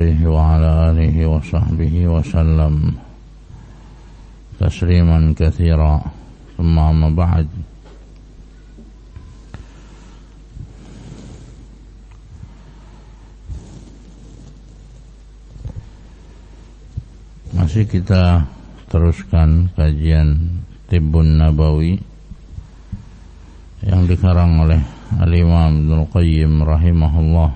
وعلى آله وصحبه وسلم تسليما كثيرا ثم أما بعد. Masih kita teruskan kajian Tibbun Nabawi yang dikarang oleh Al-Imam Ibnul Qayyim rahimahullah.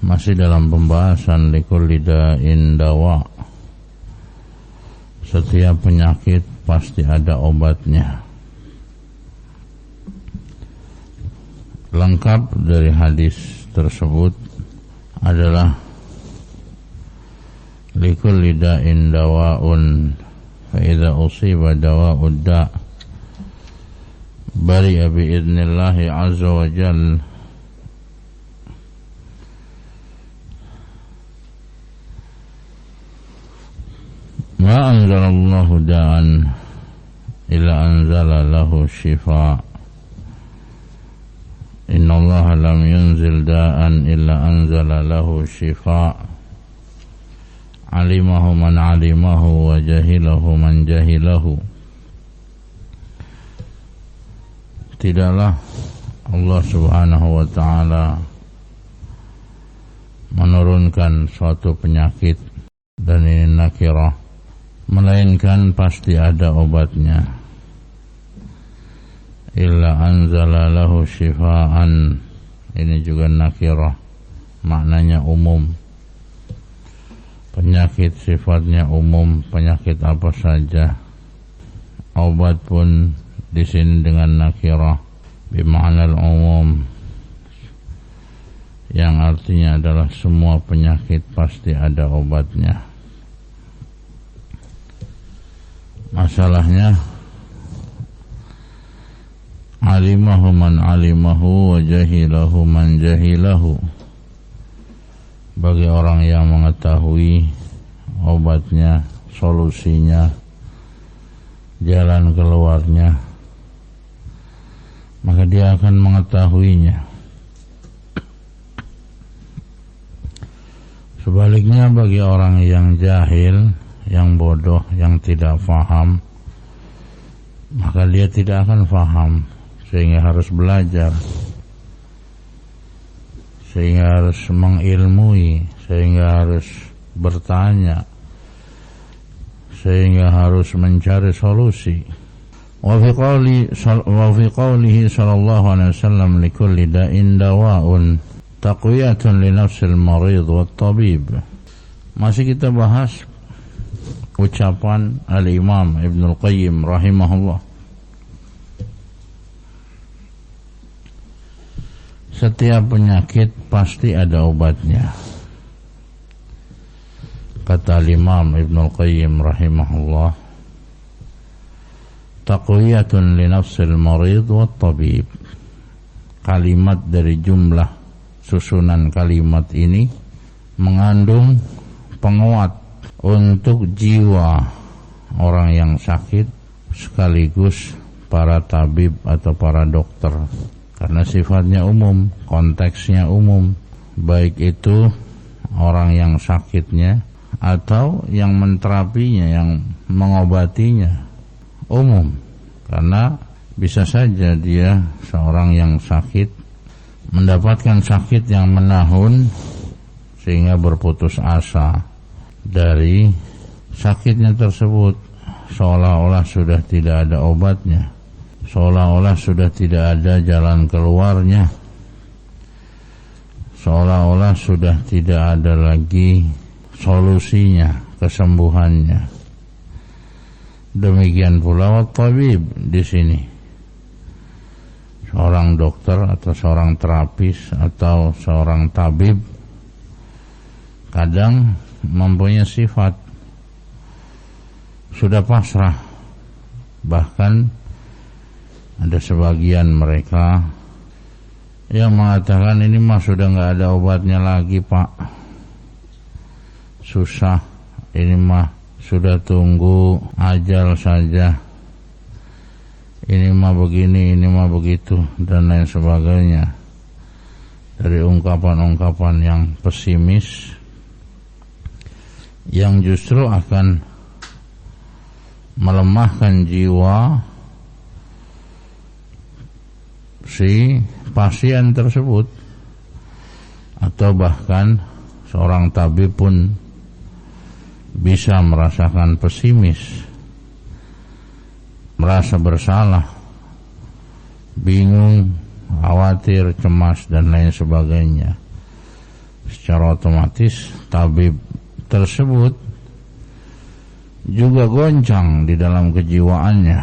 Masih dalam pembahasan likulli da'in dawa. Setiap penyakit pasti ada obatnya. Lengkap dari hadis tersebut adalah likulli da'in dawa'un fa idza usiba dawa'ud da' bari'a bi'idnillahi azza wa jalla. Ma anzalallahu da'an illa anzala lahu shifa. Innallaha lam yunzil da'an illa anzala lahu shifa. Alimahu man alimahu wa jahilahu man jahilahu. Tidaklah Allah subhanahu wa ta'ala menurunkan suatu penyakit, dan ini nakirah, melainkan pasti ada obatnya. Illa anzala lahu shifaan, ini juga nakirah, maknanya umum. Penyakit sifatnya umum, penyakit apa saja. Obat pun di sini dengan nakirah bima'nal umum, yang artinya adalah semua penyakit pasti ada obatnya. Masalahnya alimahu man alimahu wa jahilahu man jahilahu. Bagi orang yang mengetahui obatnya, solusinya, jalan keluarnya, maka dia akan mengetahuinya. Sebaliknya bagi orang yang jahil, yang bodoh, yang tidak faham, maka dia tidak akan faham, sehingga harus belajar, sehingga harus mengilmui, sehingga harus bertanya, sehingga harus mencari solusi. Wa fi qawlihi sallallahu alaihi wasallam likulli da'in dawa'un taqwiyatun li nafsil marid wat tabib. Masih kita bahas ucapan Al-Imam Ibnul Qayyim rahimahullah. Setiap penyakit pasti ada obatnya. Kata Al-Imam Ibnul Qayyim rahimahullah, taqwiyatun li nafsil marid wat tabib. Kalimat dari jumlah susunan kalimat ini mengandung penguat untuk jiwa orang yang sakit sekaligus para tabib atau para dokter, karena sifatnya umum, konteksnya umum, baik itu orang yang sakitnya atau yang menterapinya, yang mengobatinya, umum. Karena bisa saja dia seorang yang sakit mendapatkan sakit yang menahun sehingga berputus asa dari sakitnya tersebut, seolah-olah sudah tidak ada obatnya, seolah-olah sudah tidak ada jalan keluarnya, seolah-olah sudah tidak ada lagi solusinya, kesembuhannya. Demikian pula tabib di sini, seorang dokter atau seorang terapis atau seorang tabib kadang mempunyai sifat sudah pasrah. Bahkan ada sebagian mereka yang mengatakan ini mah sudah nggak ada obatnya lagi Pak, susah, ini mah sudah tunggu ajal saja, ini mah begini, ini mah begitu, dan lain sebagainya. dari ungkapan-ungkapan yang pesimis yang justru akan melemahkan jiwa si pasien tersebut, atau bahkan seorang tabib pun bisa merasakan pesimis, merasa bersalah, bingung, khawatir, cemas, dan lain sebagainya. Secara otomatis tabib tersebut juga goncang di dalam kejiwaannya,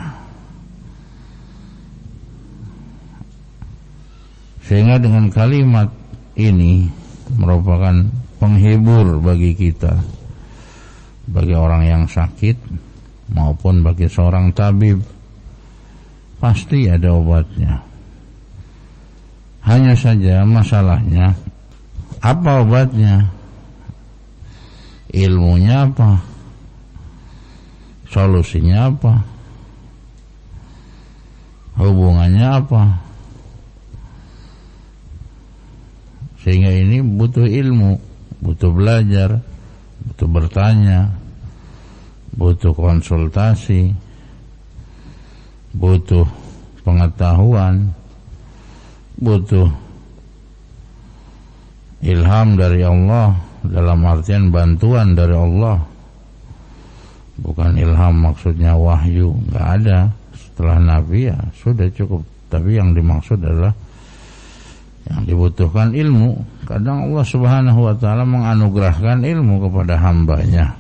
sehingga dengan kalimat ini merupakan penghibur bagi kita, bagi orang yang sakit maupun bagi seorang tabib. Pasti ada obatnya. Hanya saja masalahnya, apa obatnya? Ilmunya apa? Solusinya apa? Hubungannya apa? Sehingga ini butuh ilmu, butuh belajar, butuh bertanya, butuh konsultasi, butuh pengetahuan, butuh ilham dari Allah, dalam artian bantuan dari Allah. Bukan ilham maksudnya wahyu, enggak ada. Setelah Nabi ya sudah cukup. Tapi yang dimaksud adalah yang dibutuhkan ilmu. Kadang Allah Subhanahu wa ta'ala menganugerahkan ilmu kepada hambanya,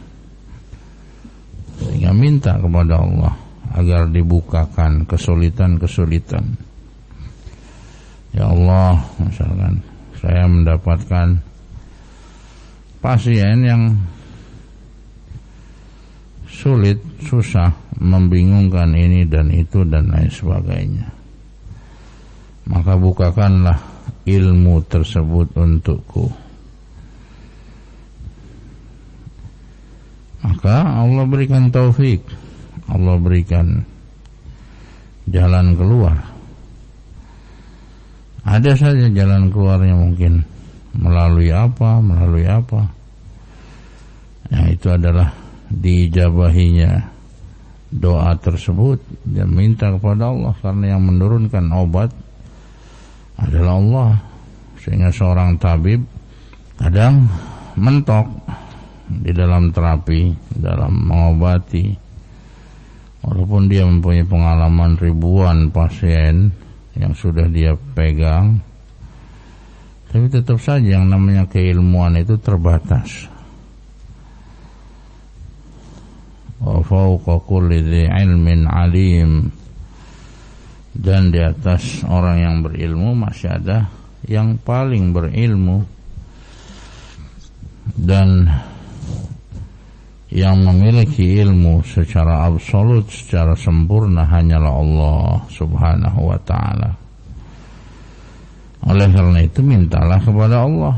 sehingga minta kepada Allah agar dibukakan kesulitan-kesulitan. Ya Allah, misalkan saya mendapatkan pasien yang sulit, susah, membingungkan ini dan itu dan lain sebagainya, maka bukakanlah ilmu tersebut untukku. Maka Allah berikan taufik, Allah berikan jalan keluar. Ada saja jalan keluarnya, mungkin melalui apa. Yang itu adalah diijabahinya doa tersebut dan minta kepada Allah, karena yang menurunkan obat adalah Allah. Sehingga seorang tabib kadang mentok di dalam terapi, dalam mengobati, walaupun dia mempunyai pengalaman ribuan pasien yang sudah dia pegang, tapi tetap saja yang namanya keilmuan itu terbatas. Wa fawqa kulli dzi ilmin alim, dan di atas orang yang berilmu masih ada yang paling berilmu, dan yang memiliki ilmu secara absolut, secara sempurna hanyalah Allah Subhanahu wa ta'ala. Oleh karena itu mintalah kepada Allah.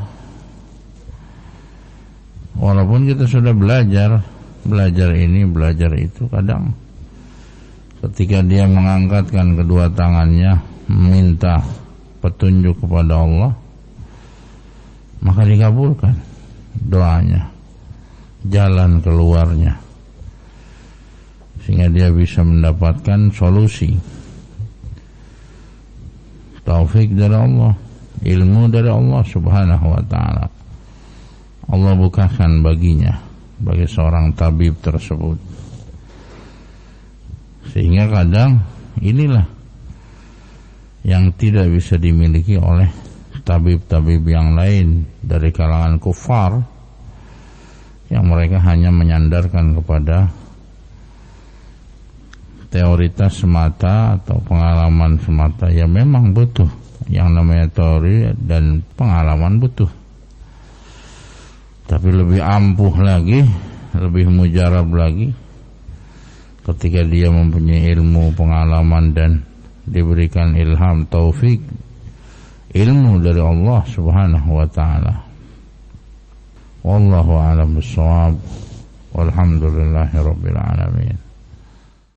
Walaupun kita sudah belajar ini, belajar itu, kadang ketika dia mengangkatkan kedua tangannya meminta petunjuk kepada Allah, maka dikabulkan doanya, jalan keluarnya, sehingga dia bisa mendapatkan solusi. Taufik dari Allah, ilmu dari Allah Subhanahu wa ta'ala. Allah bukakan baginya, bagi seorang tabib tersebut. Sehingga kadang inilah yang tidak bisa dimiliki oleh tabib-tabib yang lain dari kalangan kufar, yang mereka hanya menyandarkan kepada teoritas semata atau pengalaman semata. Ya memang butuh yang namanya teori dan pengalaman, butuh, tapi lebih ampuh lagi, lebih mujarab lagi ketika dia mempunyai ilmu, pengalaman, dan diberikan ilham, taufik, ilmu dari Allah Subhanahu wa ta'ala. Wallahu a'lam bishawab. Walhamdulillahi rabbil alamin.